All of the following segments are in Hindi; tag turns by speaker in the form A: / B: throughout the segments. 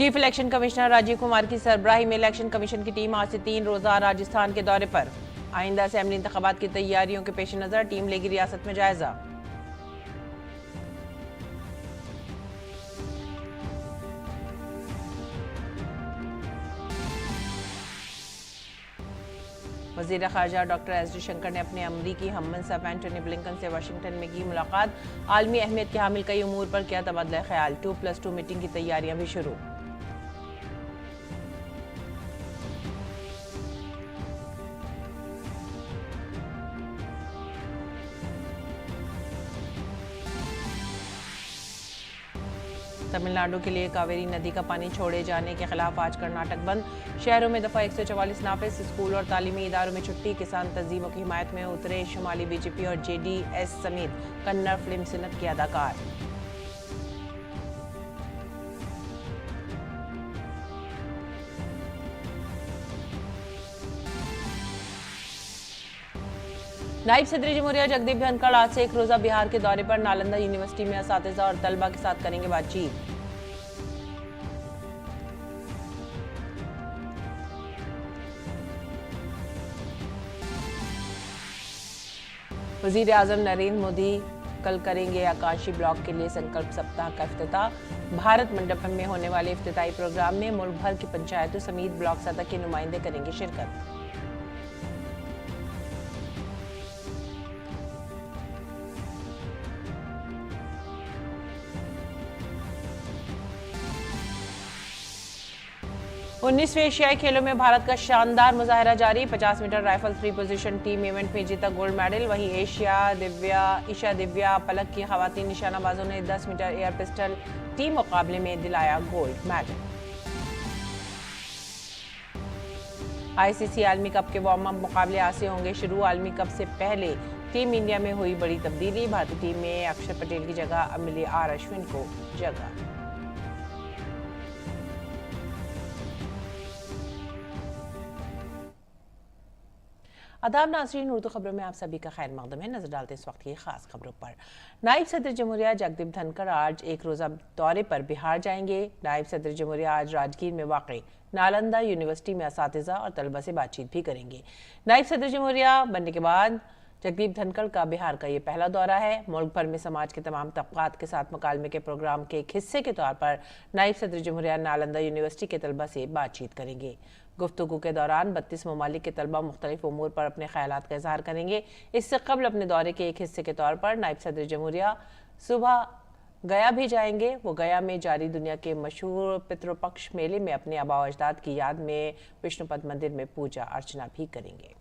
A: Chief election commissioner Rajiv Kumar की सरबराही में इलेक्शन कमीशन की टीम आज से 3 रोजा राजस्थान के दौरे पर। आइंदा असेंबली इंतखाबात की तैयारियों के पेश नजर टीम लेगी रियासत में जायजा। वजीर खारजा डॉक्टर एस जयशंकर ने अपने अमरीकी हममनसब एंटनी ब्लिंकन से वाशिंगटन में की मुलाकात। आलमी अहमियत के हामिल कई उमूर पर किया तबादला ख्याल। 2+2 मीटिंग की तैयारियां भी शुरू। तमिलनाडु के लिए कावेरी नदी का पानी छोड़े जाने के खिलाफ आज कर्नाटक बंद। शहरों में दफा 144 नाफिज। स्कूल और तालीमी इदारों में छुट्टी। किसान तंजीमों की हिमायत में उतरे शुमाली बीजेपी और जेडीएस समेत कन्नड़ फिल्म सनत के अदाकार। नायब सदर जमहूरिया जगदीप धनखड़ आज से एक रोजा बिहार के दौरे पर। नालंदा यूनिवर्सिटी में असातिज़ा और तलबा के साथ करेंगे बातचीत। वजीर आजम नरेंद्र मोदी कल करेंगे आकांक्षी ब्लॉक के लिए संकल्प सप्ताह का इफ्तिताह। भारत मंडपम में होने वाले इफ्तिताई प्रोग्राम में मुल्क भर की पंचायतों समेत ब्लॉक सतह के नुमाइंदे करेंगे शिरकत। 19वें एशियाई खेलों में भारत का शानदार मुजाहरा जारी। 50 metre rifle 3 position team event में जीता गोल्ड मेडल। वहीं ईशा दिव्या पलक की खवातीन निशानाबाजों ने 10 मीटर एयर पिस्टल टीम मुकाबले में दिलाया गोल्ड मेडल। आईसीसी आलमी कप के वार्म अप मुकाबले आज से होंगे शुरू। आलमी कप से पहले टीम इंडिया में हुई बड़ी तब्दीली। भारतीय टीम में अक्षर पटेल की जगह मिली आर अश्विन को जगह। आदाब नाज़रीन, उर्दू खबरों में आप सभी का खैर मकदम है। नजर डालते इस वक्त की खास खबरों पर। नायब सदर जमहूरिया जगदीप धनखड़ आज एक रोजा दौरे पर बिहार जाएंगे। नायब सदर जमहूरिया आज राजगीर में वाक़ई नालंदा यूनिवर्सिटी में असातिज़ा और तलबा से बातचीत भी करेंगे। नायब सदर जमहूरिया बनने के बाद जगदीप धनखड़ का बिहार का ये पहला दौरा है। मुल्क भर में समाज के तमाम तबकात के साथ मुकालमे के प्रोग्राम के एक हिस्से के तौर पर नायब सदर जमहूरिया नालंदा यूनिवर्सिटी के तलबा से बातचीत करेंगे। गुफ्तगू के दौरान 32 ममालिक के तलबा मुख्तलिफ उमूर पर अपने ख्यालात का इजहार करेंगे। इससे कबल अपने दौरे के एक हिस्से के तौर पर नायब सदर जमहूरिया सुबह गया भी जाएंगे। वो गया में जारी दुनिया के मशहूर पितृपक्ष मेले में अपने आबा अजदाद की याद में विष्णुपद मंदिर में पूजा अर्चना भी करेंगे।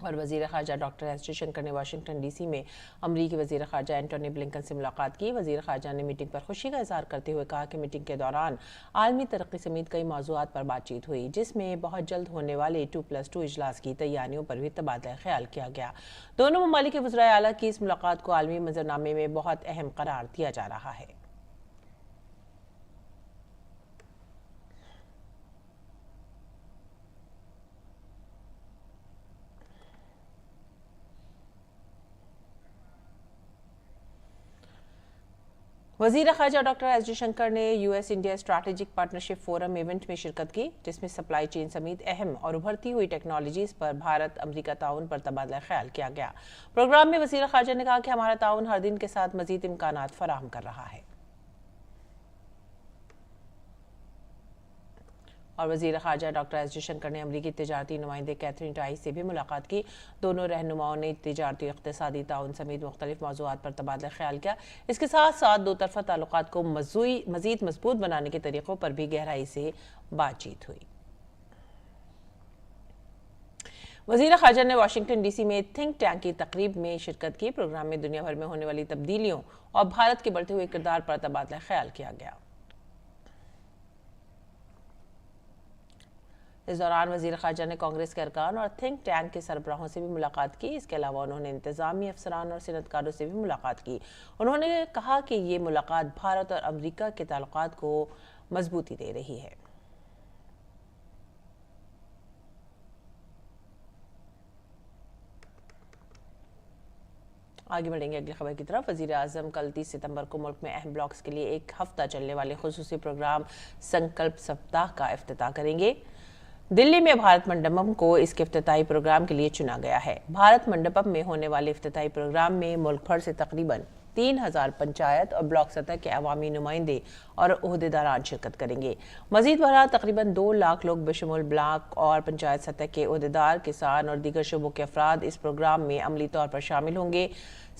A: और वजीर खारजा डॉक्टर एस जयशंकर ने वाशिंगटन डीसी में अमरीकी वजीर खारजा एंटनी ब्लिंकन से मुलाकात की। वजीर खारजा ने मीटिंग पर खुशी का इजहार करते हुए कहा कि मीटिंग के दौरान आलमी तरक्की समेत कई मौज़ूआत पर बातचीत हुई, जिसमें बहुत जल्द होने वाले 2+2 इजलास की तैयारियों पर भी तबादला ख्याल किया गया। दोनों ममालिक के वज़राए आला की इस मुलाकात को आलमी मंजरनामे में बहुत अहम करार दिया जा रहा है। वजीर खारजा डॉक्टर एस जयशंकर ने US India strategic partnership forum event में शिरकत की, जिसमें सप्लाई चेन समेत अहम और उभरती हुई टेक्नोलॉजीज पर भारत अमेरिका ताउन पर तबादला ख्याल किया गया। प्रोग्राम में वजीर खारजा ने कहा कि हमारा ताउन हर दिन के साथ मजीद इम्कानात फराहम कर रहा है। और वजीर खारजा डॉक्टर एस जयशंकर ने अमरीकी तिजारती नुमाइंदे कैथरीन टाई से भी मुलाकात की। दोनों रहनुमाओं ने तिजारती इक़्तिसादी ताउन समेत मुख्तलिफ मौज़ूआत पर तबादला ख्याल किया। इसके साथ साथ दो तरफ़ा ताल्लुकात को मज़ीद मजबूत बनाने के तरीक़ों पर भी गहराई से बातचीत हुई। वज़ीर खारजा ने वाशिंगटन डीसी में थिंक टैंक की तकरीब में शिरकत की। प्रोग्राम में दुनिया भर में होने वाली तब्दीलियों और भारत के बढ़ते हुए किरदार पर तबादला ख्याल किया गया। इस दौरान वजीर खारजा ने कांग्रेस के अरकान और थिंक टैंक के सरबराहों से भी मुलाकात की। इसके अलावा उन्होंने इंतजामी अफसरान और सनतकारों से भी मुलाकात की। उन्होंने कहा कि ये मुलाकात भारत और अमेरिका के ताल्लुकात को मजबूती दे रही है। आगे बढ़ेंगे अगली खबर की तरफ। वज़ीर आज़म कल 30 सितंबर को मुल्क में अहम ब्लॉक्स के लिए एक हफ्ता चलने वाले खुसूसी प्रोग्राम संकल्प सप्ताह का इफ्तिताह करेंगे। दिल्ली में भारत मंडपम को इसके इफ्तिताही प्रोग्राम के लिए चुना गया है। भारत मंडपम में होने वाले इफ्तिताही प्रोग्राम में मुल्क भर से तकरीबन 3000 पंचायत और ब्लॉक सतह के अवामी नुमाइंदे और ओहदेदारान शिरकत करेंगे। मजीद बरहा तकरीबन 2 लाख लोग बशमूल ब्लॉक और पंचायत सतह के ओहदेदार, किसान और दीगर शोबों के अफराद इस प्रोग्राम में अमली तौर पर शामिल होंगे।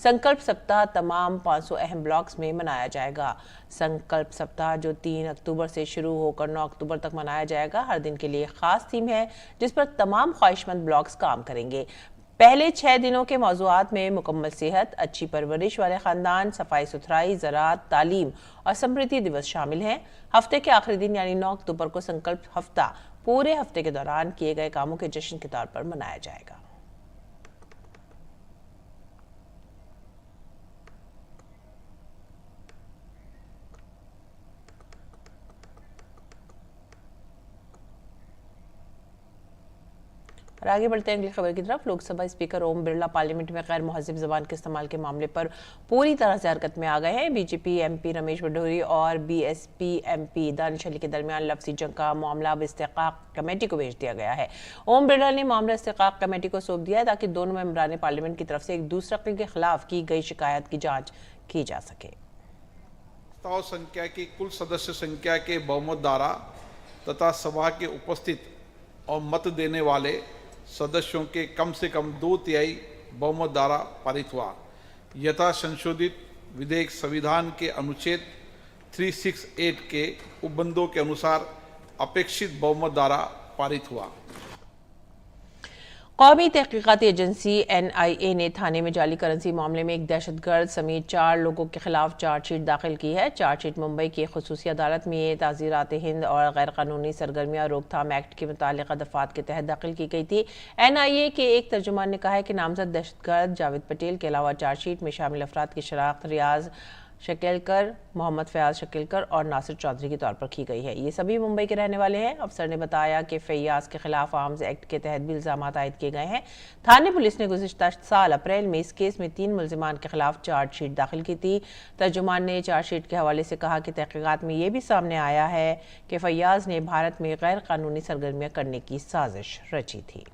A: संकल्प सप्ताह तमाम 500 अहम ब्लॉक्स में मनाया जाएगा। संकल्प सप्ताह जो 3 अक्टूबर से शुरू होकर 9 अक्टूबर तक मनाया जाएगा, हर दिन के लिए खास थीम है जिस पर तमाम ख्वाहिशमंद ब्लॉक्स काम करेंगे। पहले 6 दिनों के मौज़ूआत में मुकम्मल सेहत, अच्छी परवरिश वाले खानदान, सफाई सुथराई, ज़राअत, तालीम और समृद्धि दिवस शामिल हैं। हफ्ते के आखिरी दिन यानी 9 अक्टूबर को संकल्प हफ्ता पूरे हफ्ते के दौरान किए गए कामों के जश्न के तौर पर मनाया जाएगा। और आगे बढ़ते हैं अगली खबर की तरफ। लोकसभा स्पीकर ओम बिरला पार्लियामेंट में गैर मुहज़्ज़ब ज़बान के इस्तेमाल के मामले पर पूरी तरह से हरकत में आ गए हैं। बीजेपी एमपी रमेश भदौरी और बीएसपी एमपी दानिश अली के दरमियान लफ्ज़ी जंग का मामला अब इस्तेकाक कमेटी को भेज दिया गया है। ओम बिरला ने मामला इस्तेकाक कमेटी को सौंप दिया है ताकि दोनों मेंबरान पार्लियामेंट की तरफ से एक दूसरे के खिलाफ की गई शिकायत की जाँच की जा सके।
B: संख्या की कुल सदस्य संख्या के बहुमत द्वारा तथा सभा के उपस्थित और मत देने वाले सदस्यों के कम से कम 2/3 बहुमत द्वारा पारित हुआ। यथा संशोधित विधेयक संविधान के अनुच्छेद 368 के उपबंधों के अनुसार अपेक्षित बहुमत द्वारा पारित हुआ।
A: कौमी तहकीकाती एजेंसी NIA ने थाने में जाली करेंसी मामले में एक दहशतगर्द समेत 4 लोगों के खिलाफ चार्जशीट दाखिल की है। चार्जशीट मुंबई की खुसूसी अदालत में ताज़ीरात हिंद और गैर कानूनी सरगर्मियां रोकथाम एक्ट के मुतालिका दफात के तहत दाखिल की गई थी। NIA के एक तर्जुमान ने कहा है कि नामजद दहशतगर्द जावेद पटेल के अलावा चार्जशीट में शामिल अफराद की शनाख्त रियाज शकीलकर, मोहम्मद फयाज शकीलकर और नासिर चौधरी के तौर पर की गई है। ये सभी मुंबई के रहने वाले हैं। अफसर ने बताया कि फैयाज के खिलाफ आर्म्स एक्ट के तहत भी इल्जाम आयद किए गए हैं। थाने पुलिस ने गुज़िश्ता साल अप्रैल में इस केस में 3 मुल्जिमान के खिलाफ चार्जशीट दाखिल की थी। तर्जुमान ने चार्जशीट के हवाले से कहा कि तहकीकात में यह भी सामने आया है कि फैयाज ने भारत में गैर कानूनी सरगर्मियां करने की साजिश रची थी।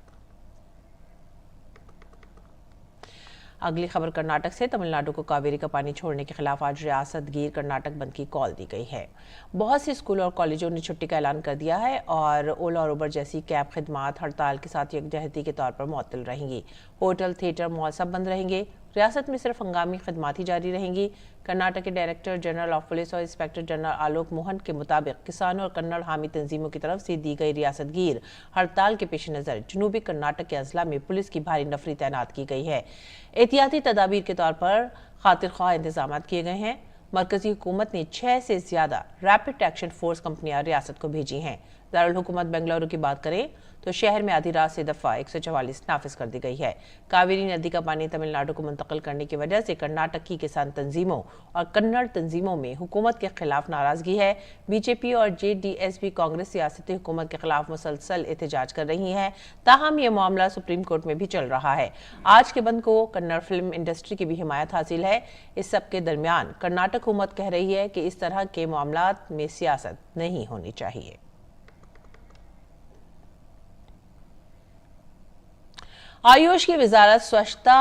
A: अगली खबर कर्नाटक से। तमिलनाडु को कावेरी का पानी छोड़ने के खिलाफ आज रियासत गिर कर्नाटक बंद की कॉल दी गई है। बहुत से स्कूल और कॉलेजों ने छुट्टी का ऐलान कर दिया है और ओला और उबर जैसी कैब खिदमात हड़ताल के साथ यकजहती के तौर पर मुअत्तल रहेंगी। होटल, थिएटर, मॉल सब बंद रहेंगे। रियासत में सिर्फ हंगामी खिदमात ही जारी रहेंगी। कर्नाटक के डायरेक्टर जनरल ऑफ पुलिस और इंस्पेक्टर जनरल आलोक मोहन के मुताबिक किसानों और कन्नड़ हामी तंजीमों की तरफ से दी गई रियासत गिर हड़ताल के पेश नज़र जनूबी कर्नाटक के अजला में पुलिस की भारी नफरी तैनात की गई है। एहतियाती तदाबीर के तौर पर खातिर ख्वाह इंतजाम किए गए हैं। मरकजी हुकूमत ने 6 से ज्यादा रैपिड एक्शन फोर्स कंपनियां रियासत को भेजी हैं। दारुल हुकूमत बेंगलुरु की बात करें तो शहर में आधी रात से दफा 144 नाफिज कर दी गई है। कावेरी नदी का पानी तमिलनाडु को मुंतकिल करने की वजह से कर्नाटक की किसान तंजीमों और कन्नड़ तंजीमों में हुकूमत के खिलाफ नाराजगी है। बीजेपी और JDSP कांग्रेस सियासती हुकूमत के खिलाफ मुसलसल एहतजाज कर रही है। ताहम यह मामला सुप्रीम कोर्ट में भी चल रहा है। आज के बंद को कन्नड़ फिल्म इंडस्ट्री की भी हिमायत हासिल है। इस सब के दरमियान कर्नाटक हुकूमत कह रही है कि इस तरह के मामलात में सियासत नहीं होनी चाहिए। आयुष की वजारत स्वच्छता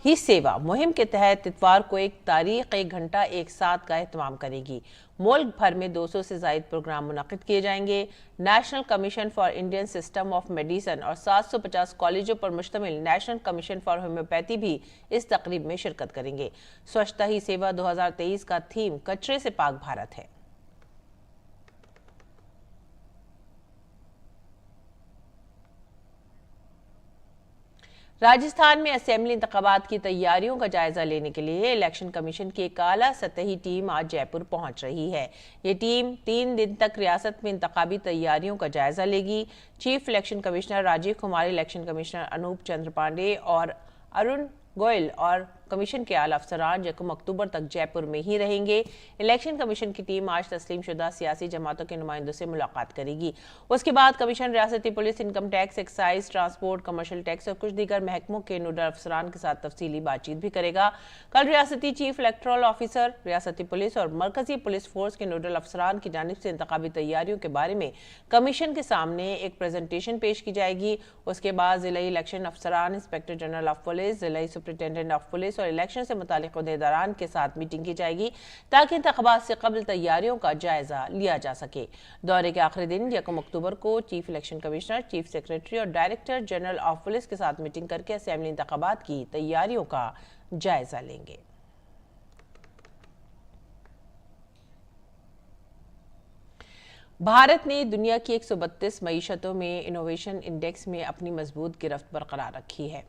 A: ही सेवा मुहिम के तहत इतवार को एक तारीख 1 घंटा एक साथ का एहतमाम करेगी। मुल्क भर में 200 से ज़ायद प्रोग्राम मुनक़िद किए जाएंगे। National commission for Indian system of medicine और 750 कॉलेजों पर मुश्तमिल नेशनल कमीशन फॉर होम्योपैथी भी इस तकरीब में शिरकत करेंगे। स्वच्छता ही सेवा 2023 का थीम कचरे से पाक भारत है। राजस्थान में असेंबली इंतखाबात की तैयारियों का जायजा लेने के लिए इलेक्शन कमीशन की एक आला सतही टीम आज जयपुर पहुंच रही है। ये टीम 3 दिन तक रियासत में इंतखाबी तैयारियों का जायजा लेगी। Chief election commissioner Rajiv Kumar, election commissioner Anup Chandra Pandey और अरुण गोयल और कमीशन के आला अफसरान यकम अक्टूबर तक जयपुर में ही रहेंगे। इलेक्शन कमीशन की टीम आज तस्लीम शुदा सियासी जमातों के नुमाइंदों से मुलाकात करेगी। उसके बाद कमीशन रियासती police, income tax, excise, transport, commercial tax और कुछ दीगर महकमों के नोडल अफसरान के साथ तफसीली बातचीत भी करेगा। कल रियासती चीफ इलेक्टोरल ऑफिसर, रियासती पुलिस और मरकजी पुलिस फोर्स के नोडल अफसरान की जानिब से इंतखाबी तैयारियों के बारे में कमीशन के सामने एक प्रेजेंटेशन पेश की जाएगी। उसके बाद जिला इलेक्शन अफसरान, इंस्पेक्टर जनरल ऑफ पुलिस, जिला सुपरिटेंडेंट ऑफ पुलिस और इलेक्शन से मुतालिक अहदेदारान के साथ मीटिंग की जाएगी ताकि इंतखाबात से कबल तैयारियों का जायजा लिया जा सके। दौरे के आखिरी दिन 1 अक्टूबर को chief election commissioner, chief secretary और डायरेक्टर जनरल ऑफ पुलिस के साथ मीटिंग करके असेंबली इंतखाबात की तैयारियों का जायजा लेंगे। भारत ने दुनिया की 132 मईशतों में इनोवेशन इंडेक्स में अपनी मजबूत गिरफ्त बरकरार रखी है।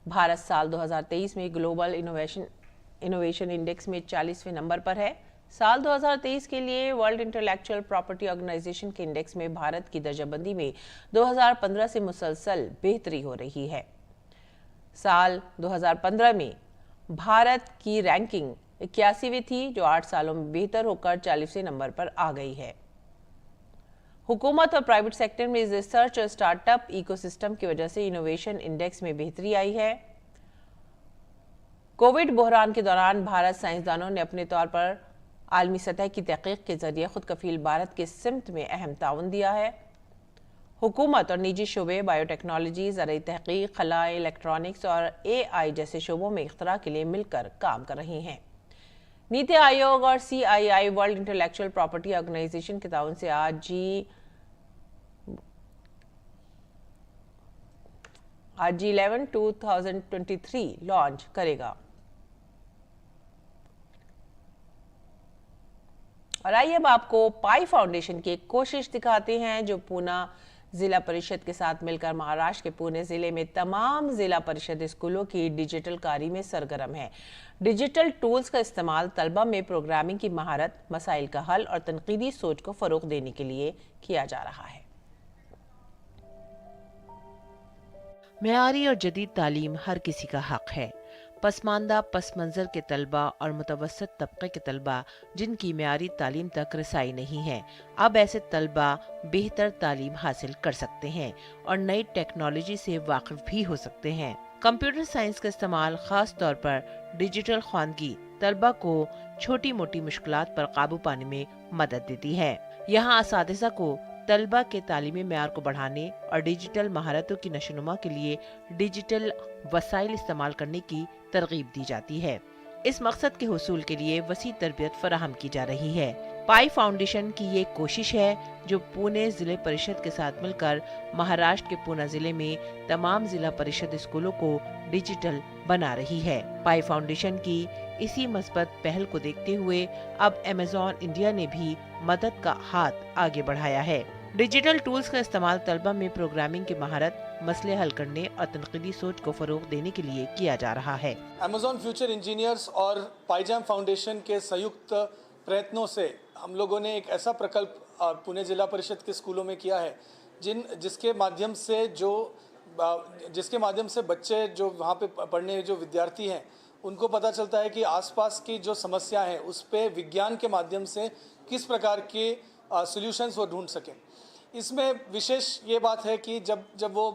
A: भारत साल 2023 में ग्लोबल इनोवेशन इंडेक्स में 40वें नंबर पर है। साल 2023 के लिए वर्ल्ड इंटेलेक्चुअल प्रॉपर्टी ऑर्गेनाइजेशन के इंडेक्स में भारत की दर्जाबंदी में 2015 से मुसलसल बेहतरी हो रही है। साल 2015 में भारत की रैंकिंग 81वीं थी, जो 8 सालों में बेहतर होकर 40वें नंबर पर आ गई है। हुकूमत और प्राइवेट सेक्टर में रिसर्च और स्टार्टअप इकोसिस्टम की वजह से इनोवेशन इंडेक्स में बेहतरी आई है। कोविड बहरान के दौरान भारत साइंसदानों ने अपने तौर पर आलमी सतह की तहकीक के जरिए खुद कफील भारत के सिमत में अहम ताउन दिया है। हुकूमत और निजी शोबे बायोटेक्नोलॉजी, ज़राई तहकीक, खला, इलेक्ट्रॉनिक्स और AI जैसे शोबों में इख्तरा के लिए मिलकर काम कर रही हैं। नीति आयोग और CII world intellectual property organisation के ताउन से आज G11 2023 लॉन्च करेगा। और आइए अब आपको पाई फाउंडेशन की एक कोशिश दिखाते हैं, जो पूना जिला परिषद के साथ मिलकर महाराष्ट्र के पुणे जिले में तमाम जिला परिषद स्कूलों की डिजिटल कारी में सरगर्म है। डिजिटल टूल्स का इस्तेमाल तलबा में प्रोग्रामिंग की महारत, मसाइल का हल और तनकीदी सोच को फरोग देने के लिए किया जा रहा है।
C: मेयारी और जदीद तालीम हर किसी का हक है। पसमानदा पस मंज़र के तलबा और मुतवसत तबके के तलबा जिनकी मेयारी तालीम तक रसाई नहीं है, अब ऐसे तलबा बेहतर तालीम हासिल कर सकते हैं और नई टेक्नोलॉजी से वाकिफ भी हो सकते हैं। कंप्यूटर साइंस का इस्तेमाल खास तौर पर डिजिटल ख्वानगी तलबा को छोटी मोटी मुश्किलात पर काबू पाने में मदद देती है। यहाँ असातिज़ा को तलबा के तालीमी मेयार को बढ़ाने और डिजिटल महारतों की नशोनुमा के लिए डिजिटल वसाइल इस्तेमाल करने की तरगीब दी जाती है। इस मकसद के हुसूल के लिए वसी तरबियत फराहम की जा रही है। पाई फाउंडेशन की ये कोशिश है जो पुणे जिले परिषद के साथ मिलकर महाराष्ट्र के पुणे जिले में तमाम जिला परिषद स्कूलों को डिजिटल बना रही है। पाई फाउंडेशन की इसी मस्बत पहल को देखते हुए अब अमेज़न इंडिया ने भी मदद का हाथ आगे बढ़ाया है। डिजिटल टूल्स का इस्तेमाल तलबा में प्रोग्रामिंग की महारत, मसले हल करने और तनकीदी सोच को फरोग देने के लिए किया जा रहा है।
D: अमेज़न फ्यूचर इंजीनियर्स और पाईजैम फाउंडेशन के संयुक्त प्रयत्नों से हम लोगों ने एक ऐसा प्रकल्प पुणे जिला परिषद के स्कूलों में किया है जिसके माध्यम से बच्चे जो वहाँ पे पढ़ने जो विद्यार्थी हैं उनको पता चलता है कि आसपास की जो समस्या है उस पे विज्ञान के माध्यम से किस प्रकार के सॉल्यूशंस वो ढूंढ सकें। इसमें विशेष ये बात है कि जब वो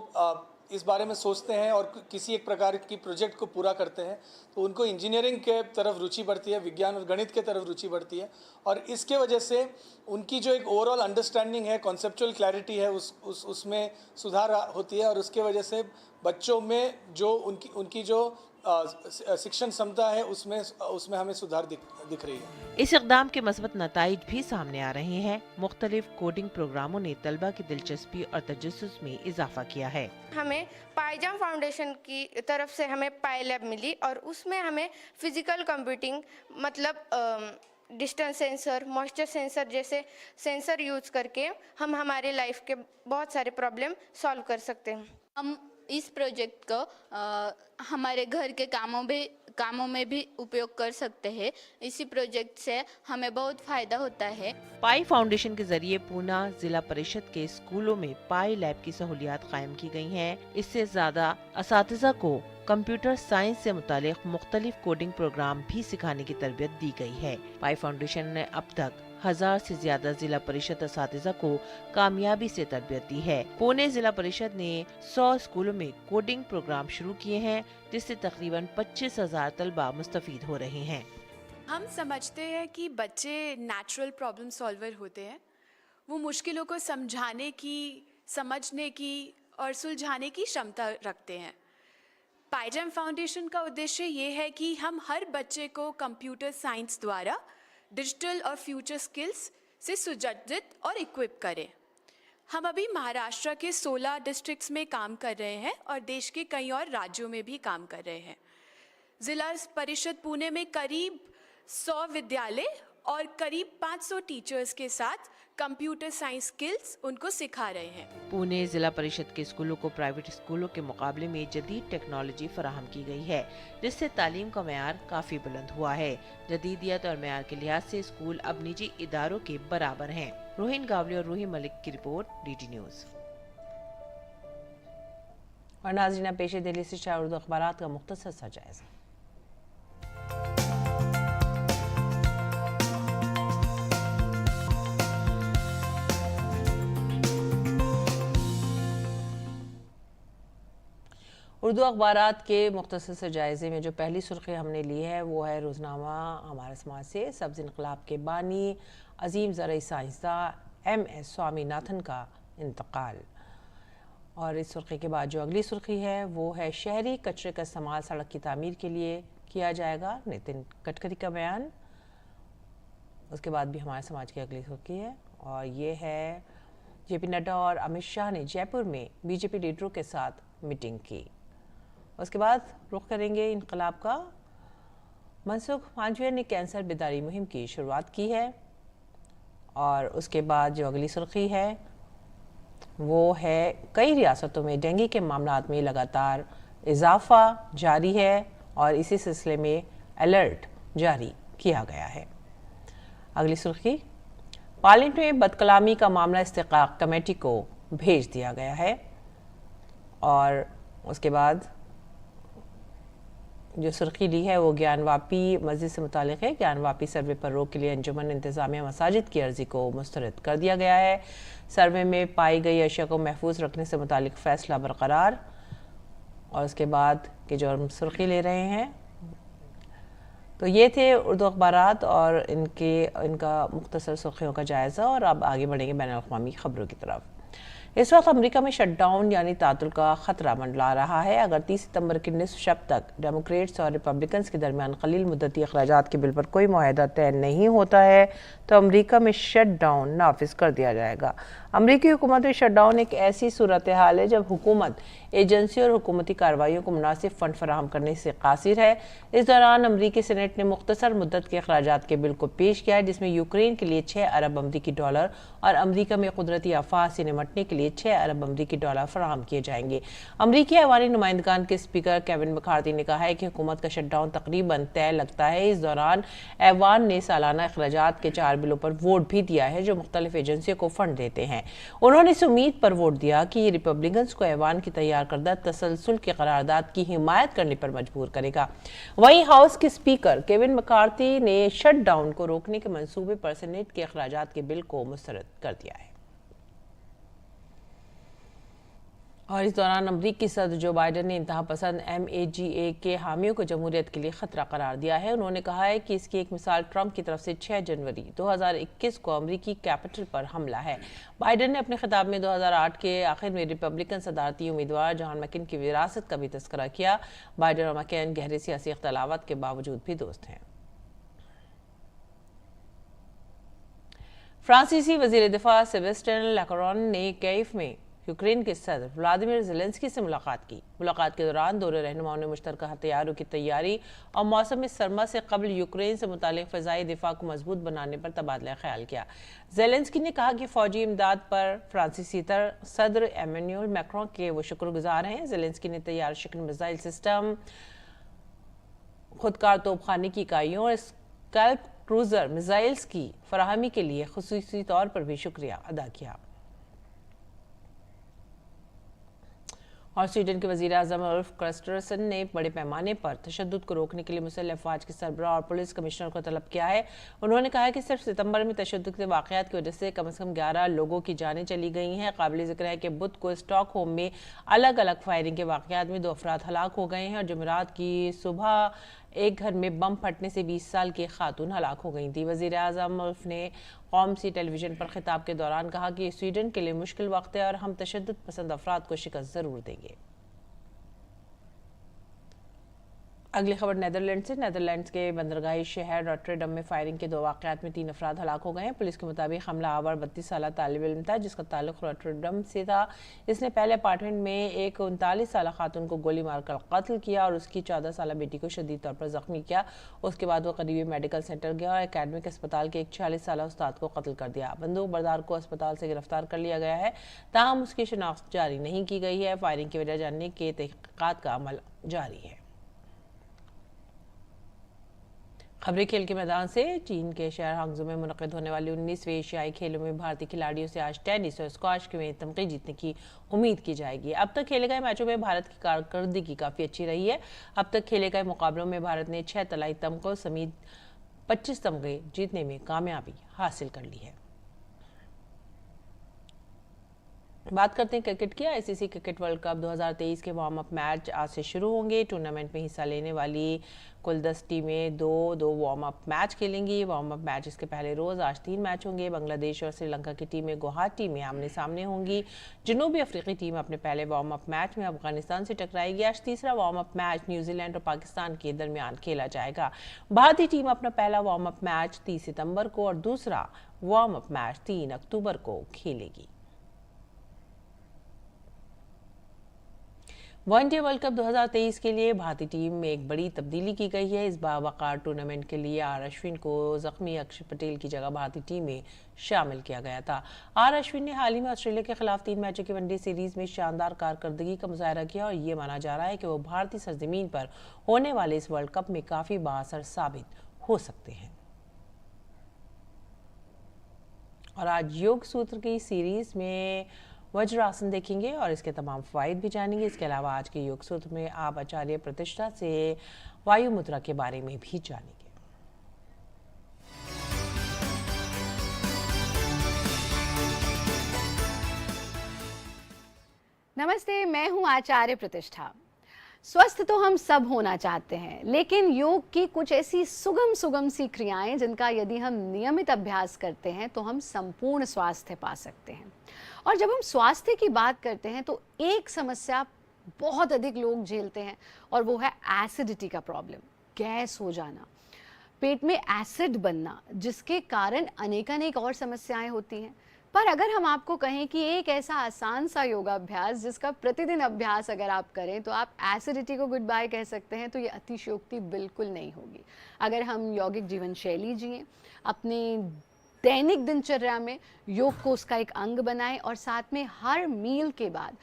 D: इस बारे में सोचते हैं और किसी एक प्रकार की प्रोजेक्ट को पूरा करते हैं तो उनको इंजीनियरिंग के तरफ रुचि बढ़ती है, विज्ञान और गणित के तरफ रुचि बढ़ती है और इसके वजह से उनकी जो एक ओवरऑल अंडरस्टैंडिंग है, कॉन्सेप्चुअल क्लैरिटी है, उसमें सुधार होती है और उसके वजह से बच्चों में जो उनकी जो शिक्षण क्षमता है उसमें हमें सुधार दिख रही है।
C: इस इक़दाम के मस्बत नताइज भी सामने आ रहे हैं। मुख्तलिफ कोडिंग प्रोग्रामों ने तलबा की दिलचस्पी और तजस्सुस में इजाफा किया है।
E: हमें पाईजैम फाउंडेशन की तरफ से हमें पाई लैब मिली और उसमें हमें फिजिकल कंप्यूटिंग मतलब डिस्टेंस सेंसर, मॉइस्चर सेंसर जैसे सेंसर यूज़ करके हम हमारे लाइफ के बहुत सारे प्रॉब्लम सॉल्व कर सकते हैं।
F: हम इस प्रोजेक्ट को हमारे घर के कामों में कामों में भी उपयोग कर सकते हैं। इसी प्रोजेक्ट से हमें बहुत फ़ायदा होता है।
C: पाई फाउंडेशन के जरिए पूना जिला परिषद के स्कूलों में पाई लैब की सहूलियात कायम की गई हैं। इससे ज्यादा असातिज़ा को कंप्यूटर साइंस से मुतालिक मुख्तलिफ कोडिंग प्रोग्राम भी सिखाने की तरबियत दी गई है। पाई फाउंडेशन ने अब तक 1000 से ज्यादा जिला परिषद असातिज़ा को कामयाबी से तरबियत दी है। पुणे जिला परिषद ने 100 स्कूलों में कोडिंग प्रोग्राम शुरू किए हैं, जिससे तकरीबन 25,000 तलबा मुस्तफीद हो रहे हैं।
G: हम समझते हैं कि बच्चे नेचुरल प्रॉब्लम सॉल्वर होते हैं। वो मुश्किलों को समझाने की, समझने की और सुलझाने की क्षमता रखते हैं। पाइजैम फाउंडेशन का उद्देश्य ये है कि हम हर बच्चे को कंप्यूटर साइंस द्वारा डिजिटल और फ्यूचर स्किल्स से सुसज्जित और इक्विप करें। हम अभी महाराष्ट्र के 16 डिस्ट्रिक्ट्स में काम कर रहे हैं और देश के कई और राज्यों में भी काम कर रहे हैं। जिला परिषद पुणे में करीब 100 विद्यालय और करीब 500 टीचर्स के साथ कंप्यूटर साइंस स्किल्स उनको सिखा रहे हैं।
C: पुणे जिला परिषद के स्कूलों को प्राइवेट स्कूलों के मुकाबले में जदीद टेक्नोलॉजी फराहम की गई है, जिससे तालीम का मेयार काफी बुलंद हुआ है। जदीदियत और मेयार के लिहाज से स्कूल अब निजी इदारों के बराबर हैं। रोहिन गावले और रूही मलिक की रिपोर्ट, DD न्यूज।
A: और नाज़रीन, पेश दिल्ली से 4 उर्दू अखबारात का मुख्तसर सा जायजा। उर्दू अखबारात के मुख्तसर से जायज़े में जो पहली सुर्खी हमने ली है वो है रोज़नामा हमारे समाज से सब्ज़ इनकलाब के बानी अजीम ज़राई साइंसदान MS स्वामीनाथन का इंतकाल। और इस सुर्खी के बाद जो अगली सुर्खी है वो है शहरी कचरे का इस्तेमाल सड़क की तामीर के लिए किया जाएगा, नितिन गडकरी का बयान। उसके बाद भी हमारे समाज की अगली सुर्खी है और ये है JP नड्डा और अमित शाह ने जयपुर में BJP लीडरों के साथ मीटिंग की। उसके बाद रुख करेंगे इनकलाब का। मनसुख मांडविया ने कैंसर बेदारी मुहिम की शुरुआत की है। और उसके बाद जो अगली सुर्खी है वो है कई रियासतों में डेंगू के मामलात में लगातार इजाफा जारी है और इसी सिलसिले में अलर्ट जारी किया गया है। अगली सुर्खी, पार्लियामेंट में बदकलामी का मामला इस्तिकाक कमेटी को भेज दिया गया है। और उसके बाद जो सुर्खी ली है वो ज्ञानवापी मस्जिद से मुतालिक है। ज्ञानवापी सर्वे पर रोक के लिए अंजुमन इंतजामिया मसाजिद की अर्जी को मुस्तरद कर दिया गया है। सर्वे में पाई गई अशिया को महफूज रखने से मुतालिक फैसला बरकरार। और उसके बाद के जो हम सुर्खी ले रहे हैं तो ये थे उर्दू अखबारात और इनका मुख्तसर सुर्खियों का जायज़ा। और अब आगे बढ़ेंगे बैनुल अक़वामी खबरों की तरफ। इस वक्त अमेरिका में शटडाउन यानी तातुल का खतरा मंडला रहा है। अगर 30 सितंबर की निस्फ शब तक डेमोक्रेट्स और रिपब्लिकन्स के दरमियान खलील मुद्दती अखराजात के बिल पर कोई मुआहदा तय नहीं होता है तो अमेरिका में शटडाउन नाफिज कर दिया जाएगा। अमेरिकी हुकूमत में शटडाउन एक ऐसी सूरत हाल है जब हुकूमत एजेंसी और हुकूमती कार्रवाइयों को मुनासिब फंड फराहम करने से कासिर है। इस दौरान अमरीकी सेनेट ने मुख्तसर मुद्दत के अखराजात के बिल को पेश किया है, जिसमें यूक्रेन के लिए 6 अरब अमरीकी डॉलर और अमरीका में कुदरती आफात से निमटने के लिए 6 अरब अमरीकी डॉलर फराहम किए जाएंगे। अमरीकी ऐवानी नुमाइंदगान के स्पीकर केविन मैकार्थी ने कहा है कि हुकूमत का शटडाउन तकरीबन तय लगता है। इस दौरान ऐवान ने सालाना अखराजात के 4 बिलों पर वोट भी दिया है जो मुख्तलिफ एजेंसियों को फंड देते हैं। उन्होंने इस उम्मीद पर वोट दिया कि ये रिपब्लिकन्स को ऐवान की तैयार करदा तसलसल के करारदाद की हिमायत करने पर मजबूर करेगा। वहीं हाउस के स्पीकर केविन मैकार्थी ने शटडाउन को रोकने के मंसूबे पर सेनेट के अखराजात के बिल को मुस्तरद कर दिया है। और इस दौरान अमरीकी सदर जो बाइडन ने इंतहा पसंद MAGA के हामियों को जमहूरियत के लिए खतरा करार दिया है। उन्होंने कहा है कि इसकी एक मिसाल ट्रंप की तरफ से 6 जनवरी 2021 को अमरीकी कैपिटल पर हमला है। बाइडन ने अपने खिताब में 2008 के आखिर में रिपब्लिकन सदारती उम्मीदवार जॉन मैकेन की विरासत का भी तस्करा किया। बाइडन और मैकेन गहरे सियासी इख्तलाफात के बावजूद भी दोस्त हैं। फ्रांसीसी वजीर दिफा सेबेस्टियन लेकरॉन ने कीव में यूक्रेन के सदर व्लादिमीर ज़ेलेंस्की से मुलाकात की। मुलाकात के दौरान दोनों रहनुमाओं ने मुश्तरका हथियारों की तैयारी और मौसम सरमा से कबल यूक्रेन से मुतालिक फ़िज़ाई दिफा को मजबूत बनाने पर तबादला ख्याल किया। ज़ेलेंस्की ने कहा कि फ़ौजी इमदाद पर फ्रांसीसी सदर एमेन्युअल मैक्रों के वो शुक्रगुजार हैं। ज़ेलेंस्की ने तैयार शिकन मिसाइल सिस्टम खुदकार तोपखाने की इकाइयों और स्कैल्प क्रूजर मिसाइल्स की फराहमी के लिए खुसूसी तौर पर भी शुक्रिया अदा किया। और स्वीडन के वजीर आजम उल्फ क्रिस्टरसन ने बड़े पैमाने पर तशद्दुद को रोकने के लिए मुसल्लह अफवाज के सरबराह और पुलिस कमिश्नर को तलब किया है। उन्होंने कहा कि सिर्फ सितंबर में तशद्दुद के वाक़यात की वजह से कम 11 लोगों की जानें चली गई हैं। काबिल ज़िक्र है कि बुध को स्टॉकहोम में अलग अलग फायरिंग के वाक़यात में 2 अफराद हलाक हो गए हैं और जुमेरात की सुबह एक घर में बम फटने से 20 साल की खातून हलाक हो गई थी। वज़ीर आज़म उल्फ ने कौम सी टेलीविजन पर खिताब के दौरान कहा कि स्वीडन के लिए मुश्किल वक्त है और हम तशद्दुद पसंद अफराद को शिकस्त ज़रूर देंगे। अगली खबर नेदरलैंड से। नेदरलैंड्स के बंदरगाही शहर रॉटरडम में फायरिंग के 2 वाक़यात में 3 अफराद हलाक हो गए हैं। पुलिस के मुताबिक हमला आवर 32 साल तालिब इल्म था जिसका ताल्लुक रॉटरडम से था। इसने पहले अपार्टमेंट में एक 39 साल खातून को गोली मारकर कत्ल किया और उसकी 14 साल बेटी को शदीद तौर पर जख्मी किया। उसके बाद वो करीबी मेडिकल सेंटर गया और एकेडमिक अस्पताल के एक 46 साल उस्ताद को कत्ल कर दिया। बंदूक बरदार को अस्पताल से गिरफ्तार कर लिया गया है, ताहम उसकी शिनाख्त जारी नहीं की गई है। फायरिंग की वजह जानने के तहकीकात का अमल जारी है। खबरें खेल के मैदान से। चीन के शहर हांगझो में मुनक़िद होने वाली 19वीं एशियाई खेलों में भारतीय खिलाड़ियों से आज टेनिस और स्क्वाश में तमगे जीतने की उम्मीद की जाएगी। अब तक खेले गए मैचों में भारत की कारकर्दगी काफ़ी अच्छी रही है। अब तक खेले गए मुकाबलों में भारत ने 6 तलाई तमगों समेत 25 तमगे जीतने में कामयाबी हासिल कर ली है। बात करते हैं क्रिकेट की। आईसीसी क्रिकेट वर्ल्ड कप 2023 के वार्म अप मैच आज से शुरू होंगे। टूर्नामेंट में हिस्सा लेने वाली कुल 10 टीमें दो वार्म अप मैच खेलेंगी। वार्म अप मैच इसके पहले रोज आज 3 मैच होंगे। बांग्लादेश और श्रीलंका की टीमें गुवाहाटी में आमने सामने होंगी। जनूबी अफ्रीकी टीम अपने पहले वार्म अप मैच में अफगानिस्तान से टकराएगी। आज तीसरा वार्म अप मैच न्यूजीलैंड और पाकिस्तान के दरमियान खेला जाएगा। भारतीय टीम अपना पहला वार्म अप मैच 30 सितंबर को और दूसरा वार्म अप मैच 3 अक्टूबर को खेलेगी। वनडे वर्ल्ड कप 2023 के लिए भारतीय टीम में एक बड़ी तब्दीली की गई है। इस बावकार टूर्नामेंट के लिए आर अश्विन को जख्मी अक्षर पटेल की जगह भारतीय टीम में शामिल किया गया था। आर अश्विन ने हाल ही में ऑस्ट्रेलिया के खिलाफ 3 मैचों की वनडे सीरीज में शानदार कारकर्दगी का मुजाहरा किया और ये माना जा रहा है कि वो भारतीय सरजमीन पर होने वाले इस वर्ल्ड कप में काफ़ी बाअसर साबित हो सकते हैं। और आज योग सूत्र की सीरीज में वज्रासन देखेंगे और इसके तमाम फ़ायदे भी जानेंगे। इसके अलावा आज के योग सूत्र में आप आचार्य प्रतिष्ठा से वायु मुद्रा के बारे में भी जानेंगे।
H: नमस्ते, मैं हूं आचार्य प्रतिष्ठा। स्वस्थ तो हम सब होना चाहते हैं, लेकिन योग की कुछ ऐसी सुगम सी क्रियाएं जिनका यदि हम नियमित अभ्यास करते हैं तो हम संपूर्ण स्वास्थ्य पा सकते हैं। और जब हम स्वास्थ्य की बात करते हैं तो एक समस्या बहुत अधिक लोग झेलते हैं और वो है एसिडिटी का प्रॉब्लम, गैस हो जाना, पेट में एसिड बनना, जिसके कारण अनेक और समस्याएं होती हैं। पर अगर हम आपको कहें कि एक ऐसा आसान सा योगाभ्यास जिसका प्रतिदिन अभ्यास अगर आप करें तो आप एसिडिटी को गुड बाय कह सकते हैं, तो ये अतिशयोक्ति बिल्कुल नहीं होगी। अगर हम यौगिक जीवन शैली जिएं, अपने दैनिक दिनचर्या में योग को उसका एक अंग बनाएं और साथ में हर मील के बाद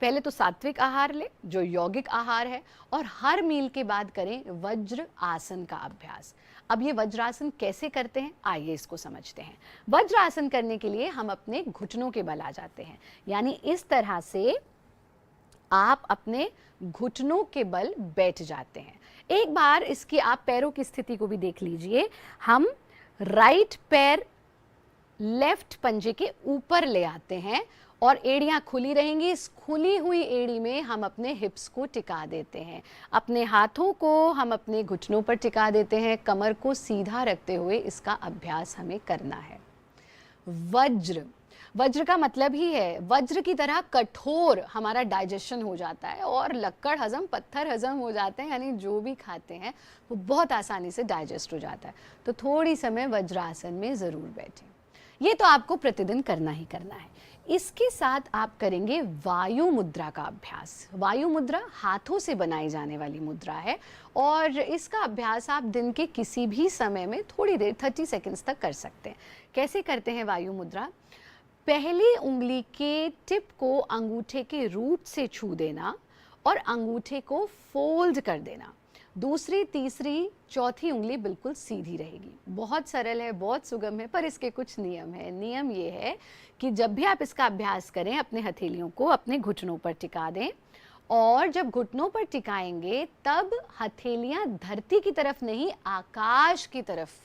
H: पहले तो सात्विक आहार लें जो यौगिक आहार है, और हर मील के बाद करें वज्र आसन का अभ्यास। अब ये वज्रासन कैसे करते हैं, आइए इसको समझते हैं। वज्रासन करने के लिए हम अपने घुटनों के बल आ जाते हैं, यानी इस तरह से आप अपने घुटनों के बल बैठ जाते हैं। एक बार इसकी आप पैरों की स्थिति को भी देख लीजिए। हम राइट पैर लेफ्ट पंजे के ऊपर ले आते हैं और एड़ियां खुली रहेंगी। इस खुली हुई एड़ी में हम अपने हिप्स को टिका देते हैं। अपने हाथों को हम अपने घुटनों पर टिका देते हैं। कमर को सीधा रखते हुए इसका अभ्यास हमें करना है। वज्र का मतलब ही है वज्र की तरह कठोर हमारा डाइजेशन हो जाता है और लक्कड़ हजम पत्थर हजम हो जाते हैं, यानी जो भी खाते हैं वो बहुत आसानी से डाइजेस्ट हो जाता है। तो थोड़ी समय वज्रासन में ज़रूर बैठें। ये तो आपको प्रतिदिन करना ही करना है। इसके साथ आप करेंगे वायु मुद्रा का अभ्यास। वायु मुद्रा हाथों से बनाई जाने वाली मुद्रा है और इसका अभ्यास आप दिन के किसी भी समय में थोड़ी देर 30 सेकंड्स तक कर सकते हैं। कैसे करते हैं वायु मुद्रा? पहली उंगली के टिप को अंगूठे के रूट से छू देना और अंगूठे को फोल्ड कर देना। दूसरी, तीसरी, चौथी उंगली बिल्कुल सीधी रहेगी। बहुत सरल है, बहुत सुगम है, पर इसके कुछ नियम है। नियम ये है कि जब भी आप इसका अभ्यास करें, अपने हथेलियों को अपने घुटनों पर टिका दें, और जब घुटनों पर टिकाएंगे तब हथेलियां धरती की तरफ नहीं, आकाश की तरफ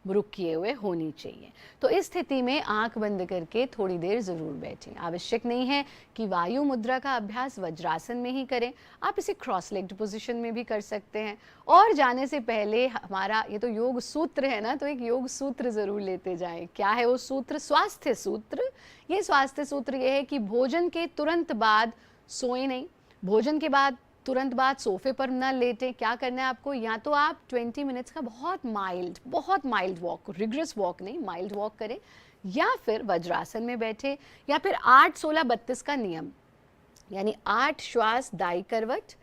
H: रुख किए हुए होनी चाहिए। तो इस स्थिति में आंख बंद करके थोड़ी देर जरूर बैठें। आवश्यक नहीं है कि वायु मुद्रा का अभ्यास वज्रासन में ही करें, आप इसे क्रॉस लेग्ड पोजीशन में भी कर सकते हैं। और जाने से पहले हमारा ये तो योग सूत्र है ना, तो एक योग सूत्र जरूर लेते जाएं। क्या है वो सूत्र? स्वास्थ्य सूत्र। ये स्वास्थ्य सूत्र ये है कि भोजन के तुरंत बाद सोए नहीं, भोजन के बाद तुरंत बाद सोफे पर ना लेटें। क्या करना है आपको? या तो आप 20 मिनट्स का बहुत माइल्ड वॉक, रिग्रेस वॉक नहीं, माइल्ड वॉक करें, या फिर वज्रासन में बैठे, या फिर 8-16-32 का नियम, यानी 8 श्वास दाई करवट,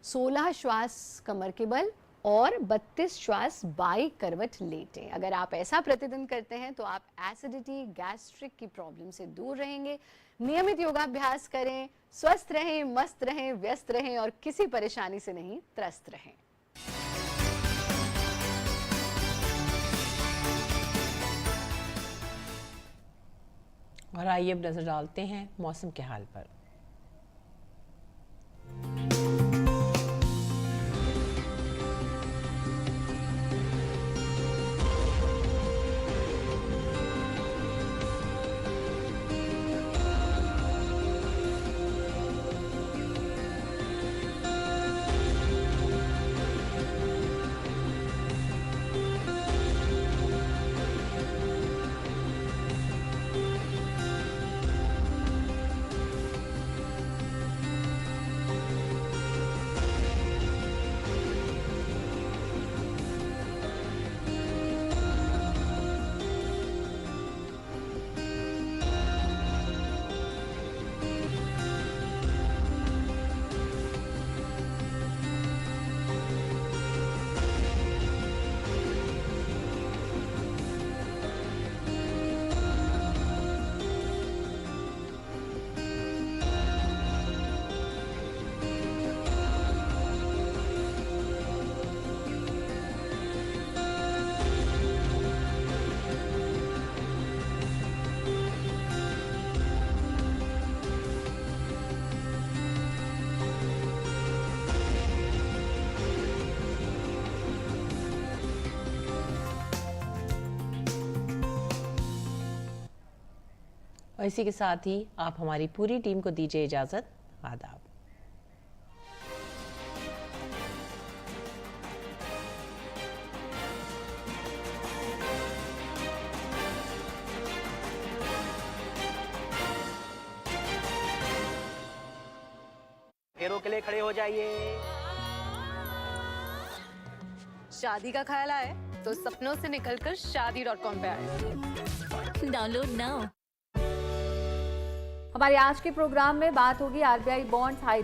H: 16 श्वास कमर के बल और 32 श्वास बाई करवट लेटें। अगर आप ऐसा प्रतिदिन करते हैं तो आप एसिडिटी, गैस्ट्रिक की प्रॉब्लम से दूर रहेंगे। नियमित योगाभ्यास करें, स्वस्थ रहें, मस्त रहें, व्यस्त रहें और किसी परेशानी से नहीं त्रस्त रहें।
A: और आइए अब नजर डालते हैं मौसम के हाल पर। और इसी के साथ ही आप हमारी पूरी टीम को दीजिए इजाजत। आदाब।
I: फेरों के लिए खड़े हो जाइए।
J: शादी का ख्याल आए तो सपनों से निकलकर शादी.com पे आए।
K: Download now.
L: हमारे आज के प्रोग्राम में बात होगी आरबीआई बॉन्ड्स हाई